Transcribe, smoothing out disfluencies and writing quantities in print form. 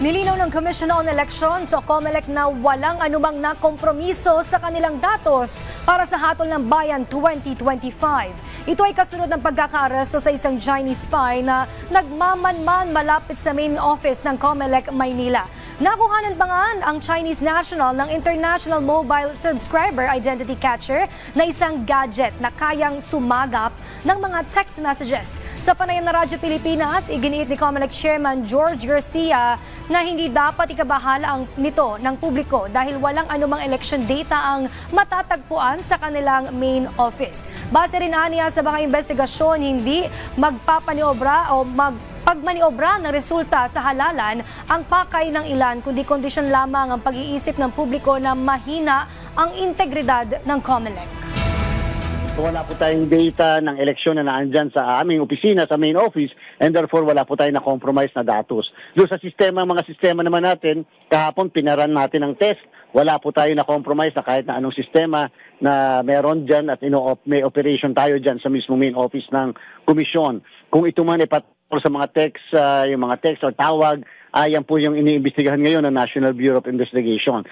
Nilinaw ng Commission on Elections o COMELEC na walang anumang nakompromiso sa kanilang datos para sa Hatol ng Bayan 2025. Ito ay kasunod ng pagkakaaresto sa isang Chinese spy na nagmamanman malapit sa main office ng COMELEC Maynila. Nakuhanan pa nga ang Chinese national ng International Mobile Subscriber Identity Catcher na isang gadget na kayang sumagap ng mga text messages. Sa panayam na Radyo Pilipinas, iginiit ni COMELEC Chairman George Garcia na hindi dapat ikabahala nito ng publiko dahil walang anumang election data ang matatagpuan sa kanilang main office. Base rin aniya sa mga investigasyon, hindi magpapaniobra o pagmaniobra ng resulta sa halalan ang pakay ng ilan, kundi kondisyon lamang ang pag-iisip ng publiko na mahina ang integridad ng COMELEC. Wala po tayong data ng eleksyon na naandyan sa aming opisina, sa main office, and therefore wala po tayong na-compromise na datos. Doon sa sistema, mga sistema naman natin, kahapon pinaran natin ang test, wala po tayo na-compromise na kahit na anong sistema na meron dyan at may operation tayo dyan sa mismo main office ng komisyon. Kung ito man ipatol sa mga text, yung mga text o tawag, yan po yung iniimbestigahan ngayon ng National Bureau of Investigation.